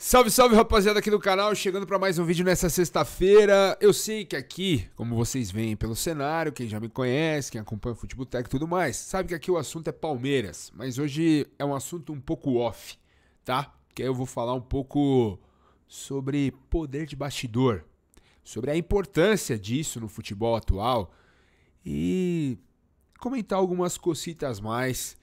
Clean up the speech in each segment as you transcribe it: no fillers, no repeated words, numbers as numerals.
Salve, salve, rapaziada aqui do canal, chegando para mais um vídeo nessa sexta-feira. Eu sei que aqui, como vocês veem pelo cenário, quem já me conhece, quem acompanha o Futebotec e tudo mais, sabe que aqui o assunto é Palmeiras, mas hoje é um assunto um pouco off, tá? Que aí eu vou falar um pouco sobre poder de bastidor, sobre a importância disso no futebol atual e comentar algumas cositas mais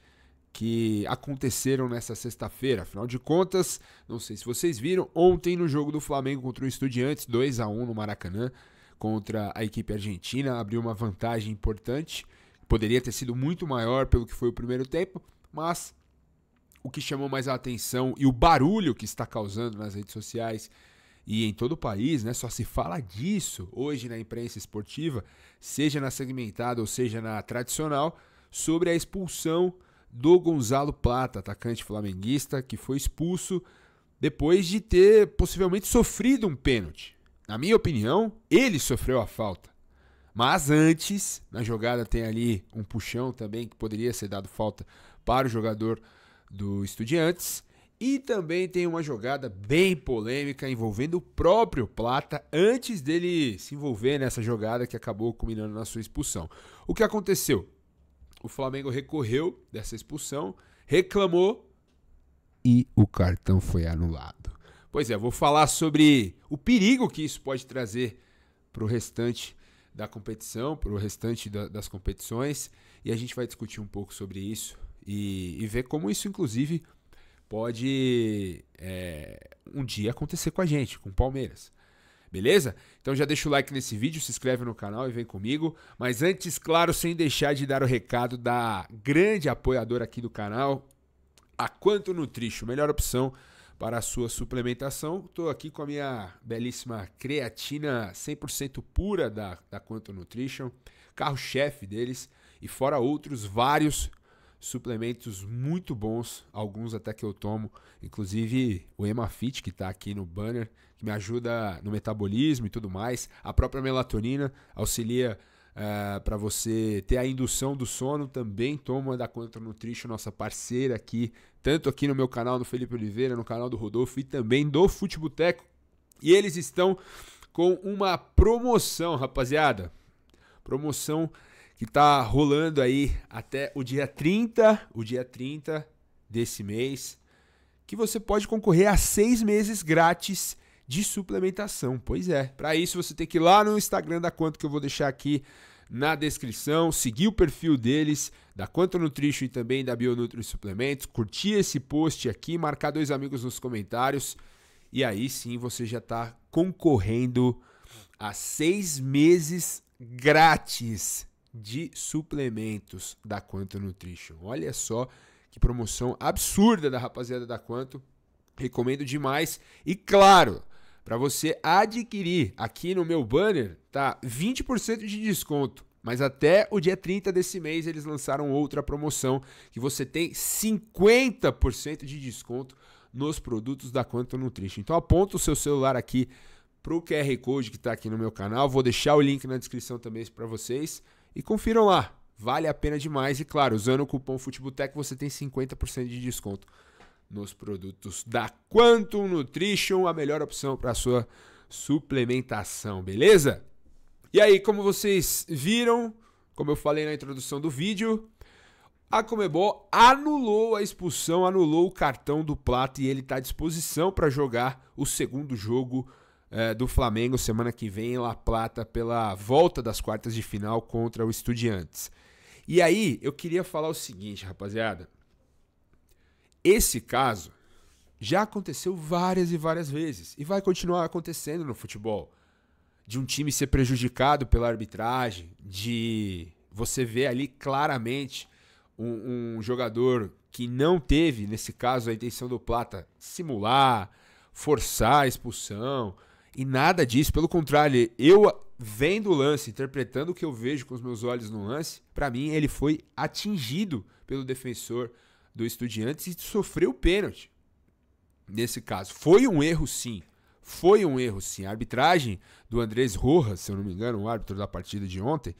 que aconteceram nessa sexta-feira. Afinal de contas, não sei se vocês viram, ontem no jogo do Flamengo contra o Estudiantes, 2-1 no Maracanã, contra a equipe argentina, abriu uma vantagem importante, poderia ter sido muito maior pelo que foi o primeiro tempo, mas o que chamou mais a atenção e o barulho que está causando nas redes sociais e em todo o país, né, só se fala disso hoje na imprensa esportiva, seja na segmentada ou seja na tradicional, sobre a expulsão do Gonzalo Plata, atacante flamenguista, que foi expulso depois de ter possivelmente sofrido um pênalti. Na minha opinião, ele sofreu a falta. Mas antes, na jogada tem ali um puxão também, que poderia ser dado falta para o jogador do Estudiantes. E também tem uma jogada bem polêmica envolvendo o próprio Plata, antes dele se envolver nessa jogada que acabou culminando na sua expulsão. O que aconteceu? O Flamengo recorreu dessa expulsão, reclamou e o cartão foi anulado. Pois é, vou falar sobre o perigo que isso pode trazer para o restante da competição, para o restante das competições, e a gente vai discutir um pouco sobre isso e ver como isso, inclusive, pode um dia acontecer com a gente, com o Palmeiras. Beleza? Então já deixa o like nesse vídeo, se inscreve no canal e vem comigo. Mas antes, claro, sem deixar de dar o recado da grande apoiadora aqui do canal, a Quanto Nutrition, melhor opção para a sua suplementação. Estou aqui com a minha belíssima creatina 100% pura da Quanto Nutrition, carro-chefe deles, e fora outros vários suplementos muito bons, alguns até que eu tomo, inclusive o Hemafit, que está aqui no banner, que me ajuda no metabolismo e tudo mais. A própria melatonina auxilia para você ter a indução do sono, também toma da Quanto Nutrition, nossa parceira aqui, tanto aqui no meu canal, no Felipe Oliveira, no canal do Rodolfo e também do Futeboteco. E eles estão com uma promoção, rapaziada, promoção que tá rolando aí até o dia 30 desse mês, que você pode concorrer a 6 meses grátis de suplementação. Pois é, para isso você tem que ir lá no Instagram da Quanto, que eu vou deixar aqui na descrição, seguir o perfil deles, da Quanto Nutrition e também da Bionutri Suplementos, curtir esse post aqui, marcar 2 amigos nos comentários, e aí sim você já tá concorrendo a 6 meses grátis de suplementos da Quanto Nutrition. Olha só que promoção absurda da rapaziada da Quanto. Recomendo demais. E claro, para você adquirir aqui no meu banner, tá 20% de desconto. Mas até o dia 30 desse mês eles lançaram outra promoção que você tem 50% de desconto nos produtos da Quanto Nutrition. Então aponta o seu celular aqui pro QR Code que está aqui no meu canal. Vou deixar o link na descrição também para vocês. E confiram lá, vale a pena demais. E claro, usando o cupom Futebotec você tem 50% de desconto nos produtos da Quanto Nutrition, a melhor opção para a sua suplementação, beleza? E aí, como vocês viram, como eu falei na introdução do vídeo, a Conmebol anulou a expulsão, anulou o cartão do Plata e ele está à disposição para jogar o segundo jogo do Flamengo semana que vem em La Plata pela volta das quartas de final contra o Estudiantes. E aí eu queria falar o seguinte, rapaziada, esse caso já aconteceu várias e várias vezes e vai continuar acontecendo no futebol, de um time ser prejudicado pela arbitragem, de você ver ali claramente um jogador que não teve, nesse caso, a intenção do Plata simular, forçar a expulsão. E nada disso, pelo contrário, eu vendo o lance, interpretando o que eu vejo com os meus olhos no lance, para mim ele foi atingido pelo defensor do Estudiantes e sofreu pênalti. Nesse caso, foi um erro sim, A arbitragem do Andrés Rojas, se eu não me engano, o árbitro da partida de ontem,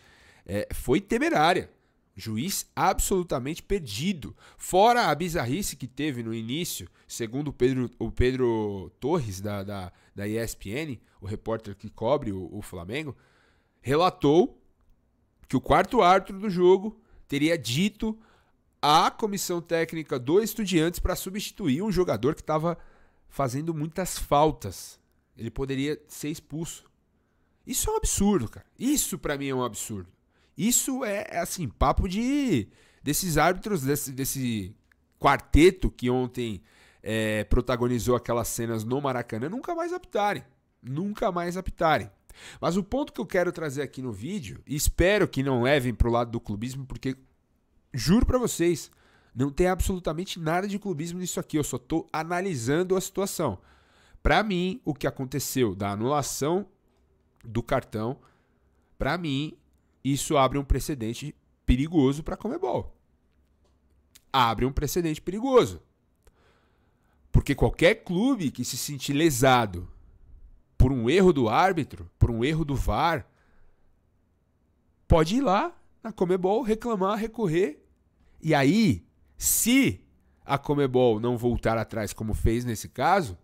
foi temerária. Juiz absolutamente perdido. Fora a bizarrice que teve no início, segundo o Pedro Torres, da ESPN, o repórter que cobre o Flamengo, relatou que o quarto árbitro do jogo teria dito à comissão técnica do Estudiantes para substituir um jogador que estava fazendo muitas faltas. Ele poderia ser expulso. Isso é um absurdo, cara. Isso pra mim é um absurdo. Isso é assim, papo desses árbitros, desse quarteto que ontem protagonizou aquelas cenas no Maracanã, nunca mais apitarem. Nunca mais apitarem. Mas o ponto que eu quero trazer aqui no vídeo, e espero que não levem pro lado do clubismo, porque juro pra vocês, não tem absolutamente nada de clubismo nisso aqui, eu só tô analisando a situação. Pra mim, o que aconteceu da anulação do cartão, pra mim, isso abre um precedente perigoso pra Conmebol. Abre um precedente perigoso. Porque qualquer clube que se sentir lesado por um erro do árbitro, por um erro do VAR, pode ir lá na Conmebol, reclamar, recorrer. E aí, se a Conmebol não voltar atrás como fez nesse caso,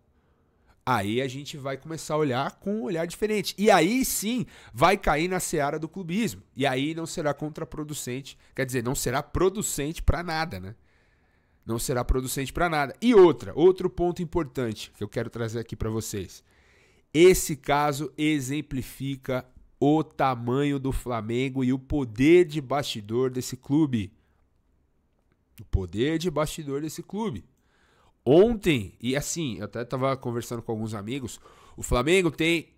aí a gente vai começar a olhar com um olhar diferente. E aí sim vai cair na seara do clubismo. E aí não será contraproducente, quer dizer, não será producente para nada, né? Não será producente para nada. E outro ponto importante que eu quero trazer aqui para vocês. Esse caso exemplifica o tamanho do Flamengo e o poder de bastidor desse clube. O poder de bastidor desse clube. Ontem, e assim, eu até estava conversando com alguns amigos, o Flamengo tem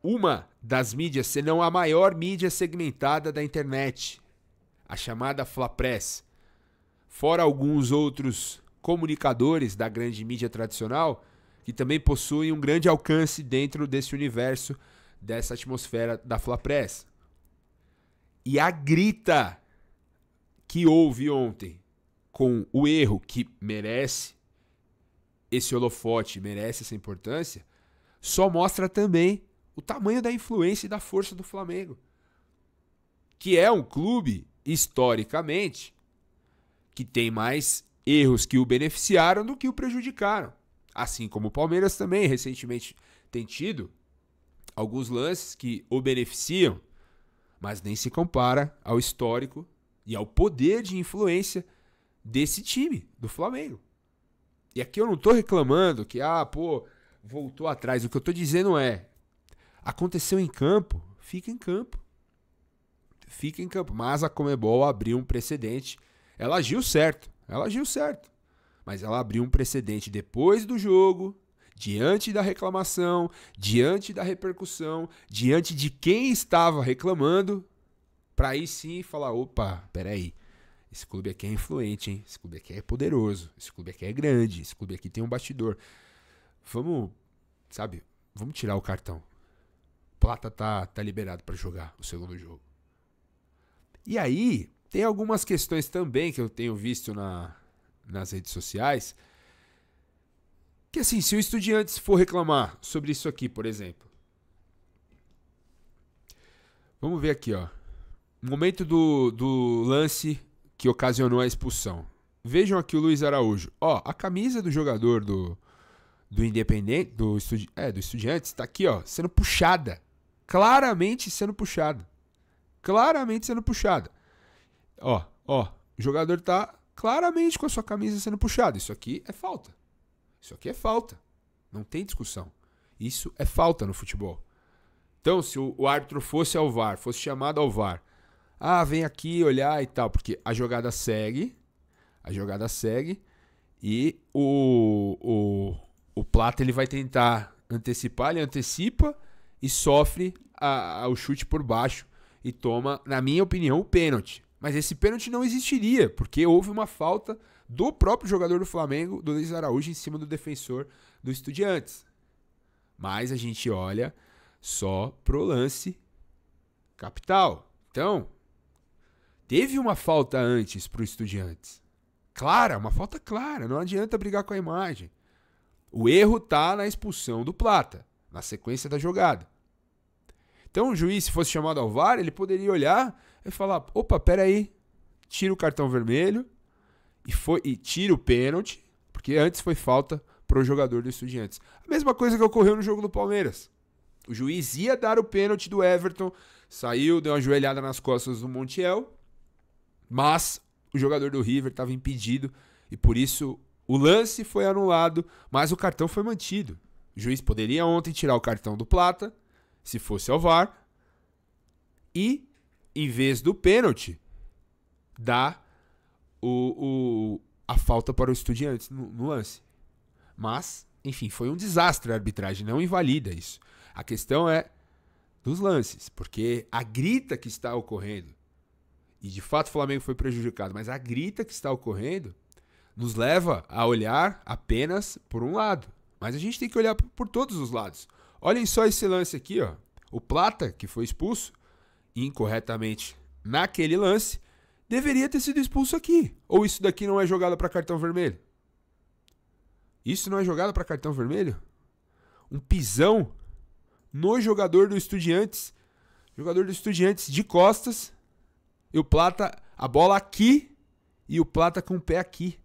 uma das mídias, se não a maior mídia segmentada da internet, a chamada Flapress. Fora alguns outros comunicadores da grande mídia tradicional, que também possuem um grande alcance dentro desse universo, dessa atmosfera da Flapress. E a grita que houve ontem, com o erro que merece esse holofote, merece essa importância, só mostra também o tamanho da influência e da força do Flamengo. Que é um clube, historicamente, que tem mais erros que o beneficiaram do que o prejudicaram. Assim como o Palmeiras também, recentemente, tem tido alguns lances que o beneficiam, mas nem se compara ao histórico e ao poder de influência desse time, do Flamengo. E aqui eu não tô reclamando que, voltou atrás. O que eu tô dizendo é, aconteceu em campo, fica em campo. Fica em campo. Mas a Conmebol abriu um precedente. Ela agiu certo. Mas ela abriu um precedente depois do jogo, diante da reclamação, diante da repercussão, diante de quem estava reclamando, para aí sim falar, opa, peraí. Esse clube aqui é influente, hein? Esse clube aqui é poderoso. Esse clube aqui é grande. Esse clube aqui tem um bastidor. Vamos tirar o cartão. Plata tá liberado para jogar o segundo jogo. E aí, tem algumas questões também que eu tenho visto nas redes sociais. Que assim, se o Estudiantes for reclamar sobre isso aqui, por exemplo. Vamos ver aqui, ó. Momento do lance que ocasionou a expulsão. Vejam aqui o Luiz Araújo. Ó, a camisa do jogador do Independente, do Estudiantes, tá aqui, ó, sendo puxada. Claramente sendo puxada. Ó, o jogador tá claramente com a sua camisa sendo puxada. Isso aqui é falta. Não tem discussão. Isso é falta no futebol. Então, se o árbitro fosse ao VAR, fosse chamado ao VAR, vem aqui olhar e tal, porque a jogada segue e o Plata ele vai tentar antecipar, ele antecipa e sofre o chute por baixo e toma, na minha opinião, o pênalti. Mas esse pênalti não existiria, porque houve uma falta do próprio jogador do Flamengo, do Luiz Araújo, em cima do defensor do Estudiantes. Mas a gente olha só pro lance capital. Então, teve uma falta antes pro Estudiantes. Uma falta clara, não adianta brigar com a imagem. O erro tá na expulsão do Plata, na sequência da jogada. Então o juiz, se fosse chamado ao VAR, ele poderia olhar e falar, opa, peraí, tira o cartão vermelho e tira o pênalti, porque antes foi falta pro jogador do Estudiantes. A mesma coisa que ocorreu no jogo do Palmeiras. O juiz ia dar o pênalti do Everton, saiu, deu uma joelhada nas costas do Montiel, mas o jogador do River estava impedido e por isso o lance foi anulado, mas o cartão foi mantido. O juiz poderia ontem tirar o cartão do Plata, se fosse ao VAR, e, em vez do pênalti, dar a falta para o Estudiantes no lance. Mas, enfim, foi um desastre a arbitragem, não invalida isso. A questão é dos lances, porque a grita que está ocorrendo, e de fato o Flamengo foi prejudicado, mas a grita que está ocorrendo nos leva a olhar apenas por um lado. Mas a gente tem que olhar por todos os lados. Olhem só esse lance aqui, ó. O Plata, que foi expulso incorretamente naquele lance, deveria ter sido expulso aqui. Ou isso daqui não é jogada para cartão vermelho? Isso não é jogada para cartão vermelho? Um pisão no jogador do Estudiantes. Jogador do Estudiantes de costas. E o Plata, a bola aqui. E o Plata com o pé aqui.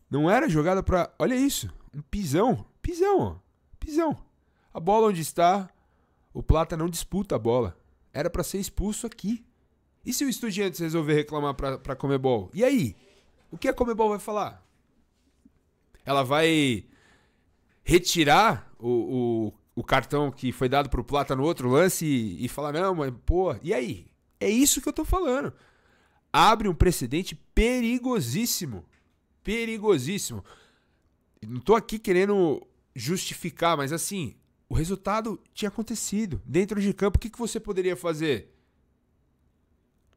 Não era jogada para... Olha isso. Um pisão. Pisão, ó. Pisão. A bola onde está, o Plata não disputa a bola. Era para ser expulso aqui. E se o Estudiantes resolver reclamar para Conmebol? E aí? O que a Conmebol vai falar? Ela vai retirar o cartão que foi dado pro Plata no outro lance e falar, não, mas pô, e aí? É isso que eu tô falando. Abre um precedente perigosíssimo. Perigosíssimo. Não tô aqui querendo justificar, mas assim, o resultado tinha acontecido. Dentro de campo, o que você poderia fazer?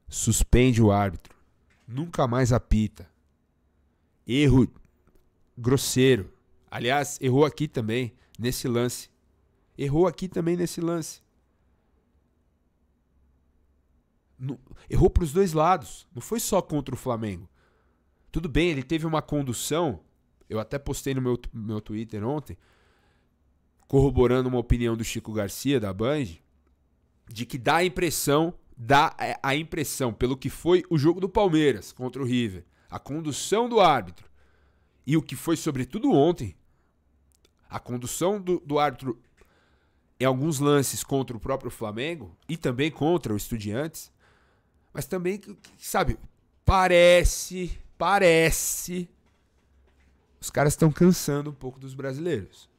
Suspende o árbitro. Nunca mais apita. Erro grosseiro. Aliás, errou aqui também, nesse lance. Errou aqui também nesse lance. Errou para os dois lados. Não foi só contra o Flamengo. Tudo bem, ele teve uma condução. Eu até postei no meu Twitter ontem, corroborando uma opinião do Chico Garcia, da Band, de que dá a impressão, pelo que foi o jogo do Palmeiras contra o River, a condução do árbitro, e o que foi sobretudo ontem, a condução do árbitro em alguns lances contra o próprio Flamengo, e também contra o Estudiantes, mas também, sabe, parece, os caras estão cansando um pouco dos brasileiros.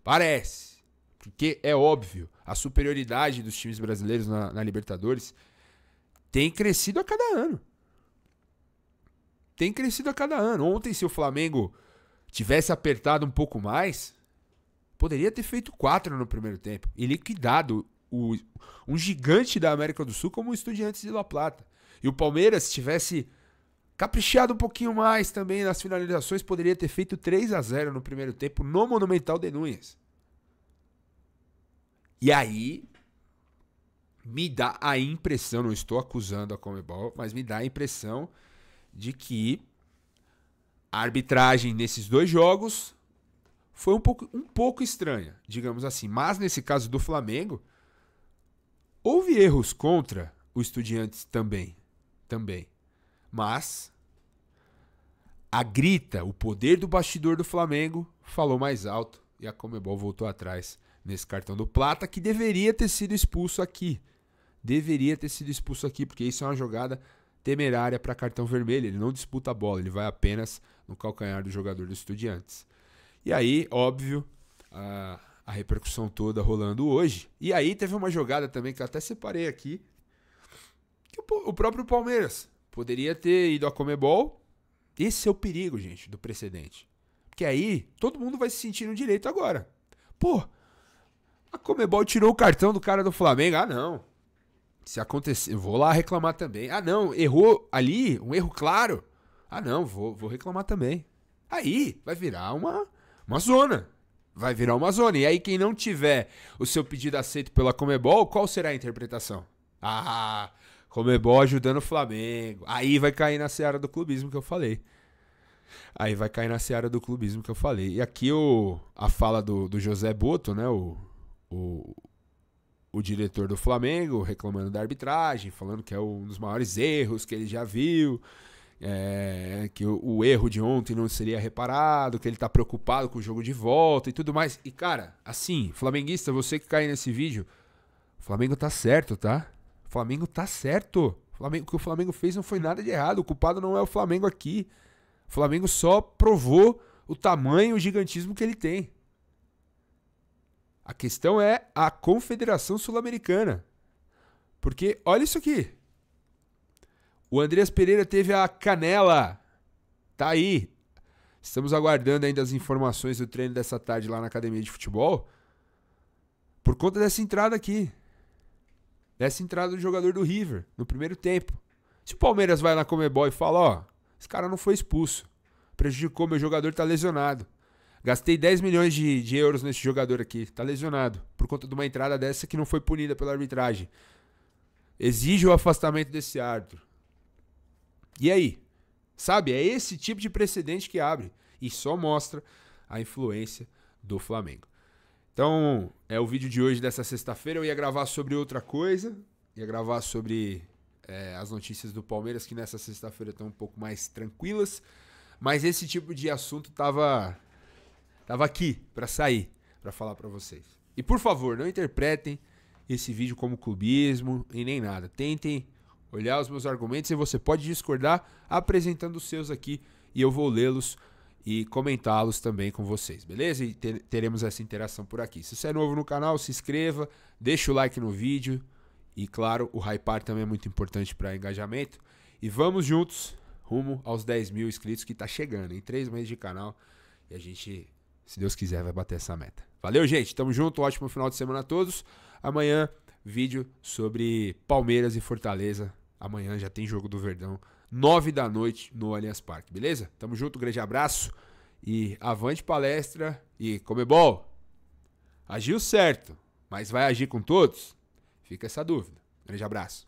Parece. Porque é óbvio, a superioridade dos times brasileiros na Libertadores tem crescido a cada ano. Tem crescido a cada ano. Ontem, se o Flamengo tivesse apertado um pouco mais, poderia ter feito 4 no primeiro tempo e liquidado um gigante da América do Sul como o Estudiantes de La Plata. E o Palmeiras, se tivesse caprichado um pouquinho mais também nas finalizações, poderia ter feito 3-0 no primeiro tempo no Monumental de Núñez. E aí, me dá a impressão, não estou acusando a Conmebol, mas me dá a impressão de que a arbitragem nesses dois jogos foi um pouco estranha, digamos assim. Mas nesse caso do Flamengo, houve erros contra o Estudiantes também. Mas a grita, o poder do bastidor do Flamengo falou mais alto e a Conmebol voltou atrás nesse cartão do Plata, que deveria ter sido expulso aqui. Porque isso é uma jogada temerária para cartão vermelho. Ele não disputa a bola, ele vai apenas no calcanhar do jogador do Estudiantes. E aí, óbvio, a repercussão toda rolando hoje. E aí teve uma jogada também que eu até separei aqui, que o próprio Palmeiras poderia ter ido à Conmebol. Esse é o perigo, gente, do precedente. Porque aí todo mundo vai se sentir no direito agora. Pô, a Conmebol tirou o cartão do cara do Flamengo. Ah, não. Se acontecer, eu vou lá reclamar também. Ah, não, errou ali, um erro claro. Ah, não, vou reclamar também. Aí vai virar uma zona. Vai virar uma zona. E aí quem não tiver o seu pedido aceito pela Conmebol, qual será a interpretação? Ah, Conmebol ajudando o Flamengo. Aí vai cair na seara do clubismo que eu falei. E aqui a fala do José Boto, né? O o diretor do Flamengo reclamando da arbitragem, falando que é um dos maiores erros que ele já viu, que o erro de ontem não seria reparado, que ele tá preocupado com o jogo de volta e tudo mais. E, cara, assim, flamenguista, você que cai nesse vídeo, o Flamengo tá certo, tá? O Flamengo tá certo. O que o Flamengo fez não foi nada de errado. O culpado não é o Flamengo aqui. O Flamengo só provou o tamanho, o gigantismo que ele tem. A questão é a Confederação Sul-Americana. Porque, olha isso aqui. O Andreas Pereira teve a canela. Tá aí. Estamos aguardando ainda as informações do treino dessa tarde lá na academia de futebol. Por conta dessa entrada aqui. Dessa entrada do jogador do River no primeiro tempo. Se o Palmeiras vai na Conmebol e fala, ó, esse cara não foi expulso. Prejudicou, meu jogador tá lesionado. Gastei 10 milhões de euros nesse jogador aqui. Tá lesionado. Por conta de uma entrada dessa que não foi punida pela arbitragem. Exige o afastamento desse árbitro. E aí? Sabe? É esse tipo de precedente que abre. E só mostra a influência do Flamengo. Então, é o vídeo de hoje, dessa sexta-feira. Eu ia gravar sobre outra coisa. Ia gravar sobre as notícias do Palmeiras, que nessa sexta-feira estão um pouco mais tranquilas. Mas esse tipo de assunto tava aqui para sair, para falar para vocês. E por favor, não interpretem esse vídeo como clubismo e nem nada. Tentem olhar os meus argumentos e você pode discordar apresentando os seus aqui e eu vou lê-los e comentá-los também com vocês, beleza? E teremos essa interação por aqui. Se você é novo no canal, se inscreva, deixa o like no vídeo e, claro, o hypar também é muito importante para engajamento. E vamos juntos rumo aos 10 mil inscritos que tá chegando em 3 meses de canal e a gente, se Deus quiser, vai bater essa meta. Valeu, gente. Tamo junto. Ótimo final de semana a todos. Amanhã, vídeo sobre Palmeiras e Fortaleza. Amanhã já tem jogo do Verdão, 9 da noite no Allianz Parque, beleza? Tamo junto, grande abraço e avante palestra e Conmebol. Agiu certo, mas vai agir com todos? Fica essa dúvida. Grande abraço.